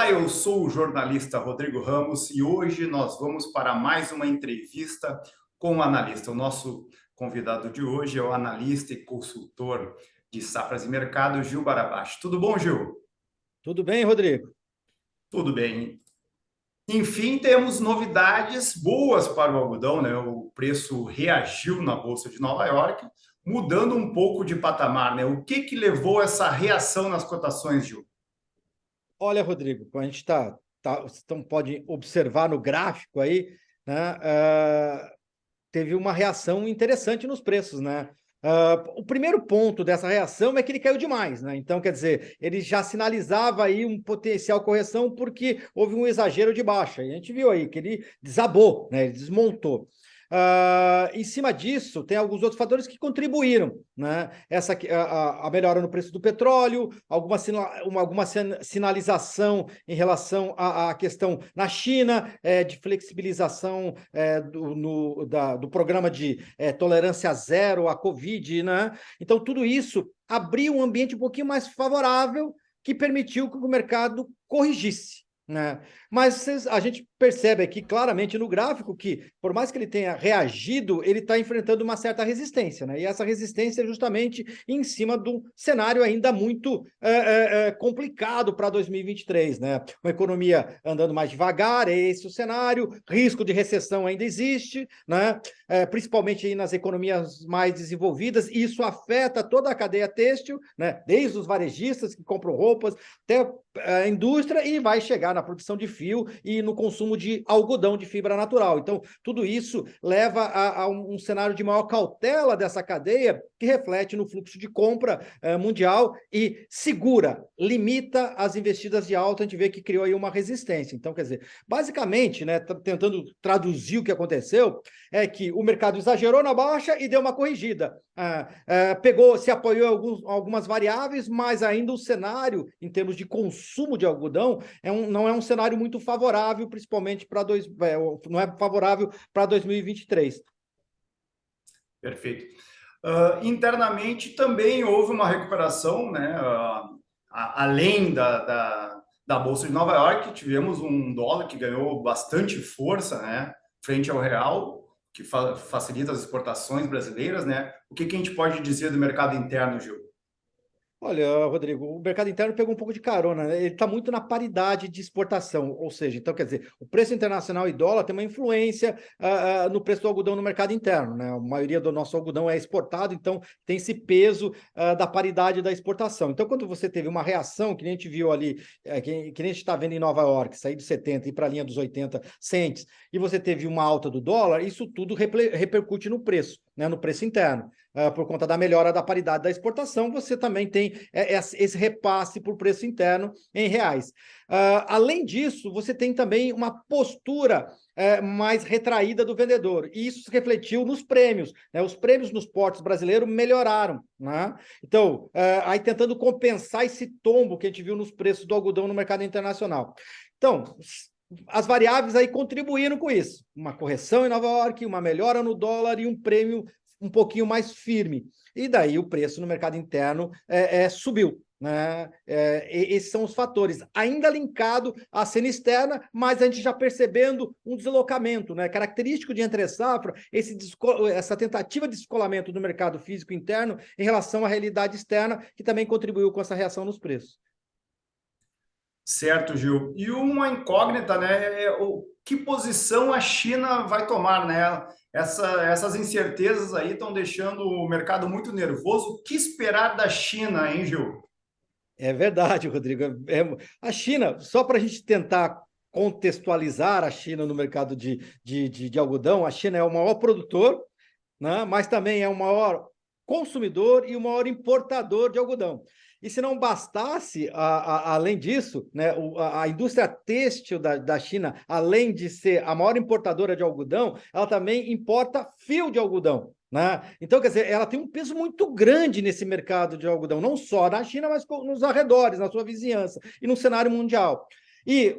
Olá, eu sou o jornalista Rodrigo Ramos e hoje nós vamos para mais uma entrevista com o analista. O nosso convidado de hoje é o analista e consultor de safras e mercado, Gil Barabachi. Tudo bom, Gil? Tudo bem, Rodrigo? Tudo bem. Enfim, temos novidades boas para o algodão, né? O preço reagiu na Bolsa de Nova York, mudando um pouco de patamar, né? O que levou essa reação nas cotações, Gil? Olha, Rodrigo, a gente então pode observar no gráfico aí, né? Teve uma reação interessante nos preços, né? O primeiro ponto dessa reação é que ele caiu demais, né? Então, quer dizer, ele já sinalizava aí um potencial correção porque houve um exagero de baixa. E a gente viu aí que ele desabou, né? Ele desmontou. Em cima disso, tem alguns outros fatores que contribuíram, né? A melhora no preço do petróleo, alguma sinalização em relação à questão na China, de flexibilização do programa de tolerância zero à Covid, né? Então, tudo isso abriu um ambiente um pouquinho mais favorável que permitiu que o mercado corrigisse. Né? Mas a gente percebe aqui claramente no gráfico que, por mais que ele tenha reagido, ele está enfrentando uma certa resistência, né? E essa resistência é justamente em cima de um cenário ainda muito complicado para 2023, né? Uma economia andando mais devagar, é esse o cenário, risco de recessão ainda existe, né? Principalmente aí nas economias mais desenvolvidas, e isso afeta toda a cadeia têxtil, né? Desde os varejistas que compram roupas até a indústria e vai chegar na produção de fio e no consumo de algodão de fibra natural. Então, tudo isso leva a um cenário de maior cautela dessa cadeia, que reflete no fluxo de compra mundial e segura, limita as investidas de alta. A gente vê que criou aí uma resistência. Então, quer dizer, basicamente, né, tentando traduzir o que aconteceu, é que o mercado exagerou na baixa e deu uma corrigida. Se apoiou em algumas variáveis, mas ainda o cenário, em termos de consumo de algodão, não é um cenário muito favorável, principalmente não é favorável para 2023. Perfeito. Internamente também houve uma recuperação, né? Além da Bolsa de Nova York, tivemos um dólar que ganhou bastante força, né? Frente ao real, que facilita as exportações brasileiras, né? O que a gente pode dizer do mercado interno, Gil? Olha, Rodrigo, o mercado interno pegou um pouco de carona, né? Ele está muito na paridade de exportação, ou seja, então quer dizer, o preço internacional e dólar tem uma influência no preço do algodão no mercado interno, né? A maioria do nosso algodão é exportado, então tem esse peso da paridade da exportação. Então, quando você teve uma reação, que nem a gente viu ali, que nem a gente está vendo em Nova York, sair dos 70 e ir para a linha dos 80 cents, e você teve uma alta do dólar, isso tudo repercute no preço, né? No preço interno. Por conta da melhora da paridade da exportação, você também tem esse repasse por preço interno em reais. Além disso, você tem também uma postura mais retraída do vendedor, e isso se refletiu nos prêmios, né? Os prêmios nos portos brasileiros melhoraram, né? Então, aí tentando compensar esse tombo que a gente viu nos preços do algodão no mercado internacional. Então, as variáveis aí contribuíram com isso. Uma correção em Nova York, uma melhora no dólar e um prêmio um pouquinho mais firme. E daí o preço no mercado interno subiu. Né? Esses são os fatores, ainda linkado à cena externa, mas a gente já percebendo um deslocamento, né? Característico de entre-safra, essa tentativa de descolamento do mercado físico interno em relação à realidade externa, que também contribuiu com essa reação nos preços. Certo, Gil. E uma incógnita, né? Que posição a China vai tomar, né? Essas incertezas aí estão deixando o mercado muito nervoso. O que esperar da China, hein, Gil? É verdade, Rodrigo. A China, só para a gente tentar contextualizar a China no mercado de algodão, a China é o maior produtor, né? Mas também é o maior consumidor e o maior importador de algodão. E se não bastasse, além disso, né, a indústria têxtil da China, além de ser a maior importadora de algodão, ela também importa fio de algodão. Né? Então, quer dizer, ela tem um peso muito grande nesse mercado de algodão, não só na China, mas nos arredores, na sua vizinhança e no cenário mundial. E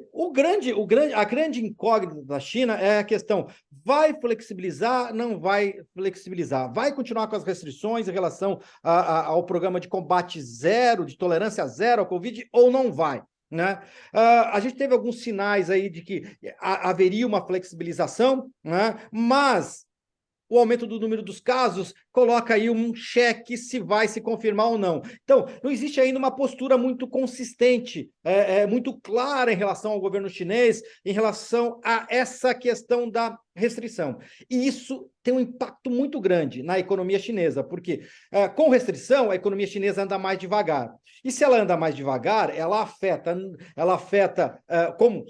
a grande incógnita da China é a questão: vai flexibilizar, não vai flexibilizar? Vai continuar com as restrições em relação ao programa de combate zero, de tolerância zero à Covid, ou não vai? né? A gente teve alguns sinais aí de que haveria uma flexibilização, né? Mas o aumento do número dos casos coloca aí um cheque se vai se confirmar ou não. Então, não existe ainda uma postura muito consistente, muito clara em relação ao governo chinês, em relação a essa questão da restrição. E isso tem um impacto muito grande na economia chinesa, porque com restrição, a economia chinesa anda mais devagar. E se ela anda mais devagar, ela afeta como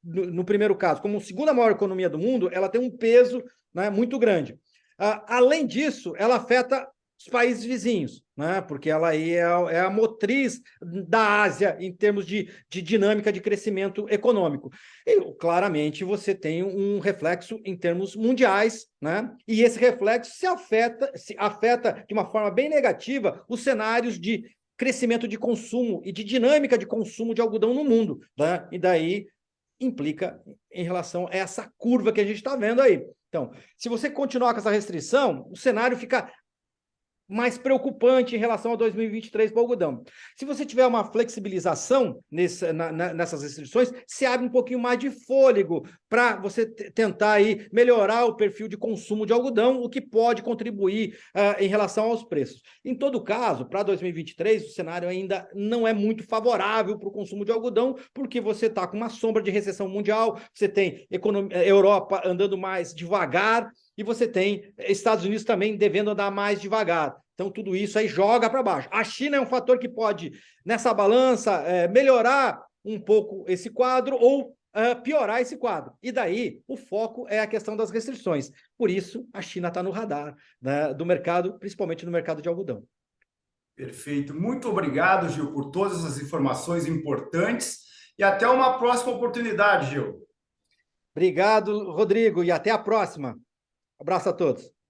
no primeiro caso, como a segunda maior economia do mundo, ela tem um peso, né, muito grande. Além disso, ela afeta os países vizinhos, né, porque ela aí é a motriz da Ásia em termos de dinâmica de crescimento econômico. E, claramente, você tem um reflexo em termos mundiais, né, e esse reflexo se afeta de uma forma bem negativa os cenários de crescimento de consumo e de dinâmica de consumo de algodão no mundo, né? E daí implica em relação a essa curva que a gente está vendo aí. Então, se você continuar com essa restrição, o cenário fica mais preocupante em relação a 2023 para o algodão. Se você tiver uma flexibilização nessas restrições, se abre um pouquinho mais de fôlego para você tentar aí melhorar o perfil de consumo de algodão, o que pode contribuir em relação aos preços. Em todo caso, para 2023, o cenário ainda não é muito favorável para o consumo de algodão, porque você está com uma sombra de recessão mundial, você tem Europa andando mais devagar, e você tem Estados Unidos também devendo andar mais devagar. Então, tudo isso aí joga para baixo. A China é um fator que pode, nessa balança, melhorar um pouco esse quadro ou piorar esse quadro. E daí, o foco é a questão das restrições. Por isso, a China está no radar, né, do mercado, principalmente no mercado de algodão. Perfeito. Muito obrigado, Gil, por todas as informações importantes e até uma próxima oportunidade, Gil. Obrigado, Rodrigo, e até a próxima. Abraço a todos.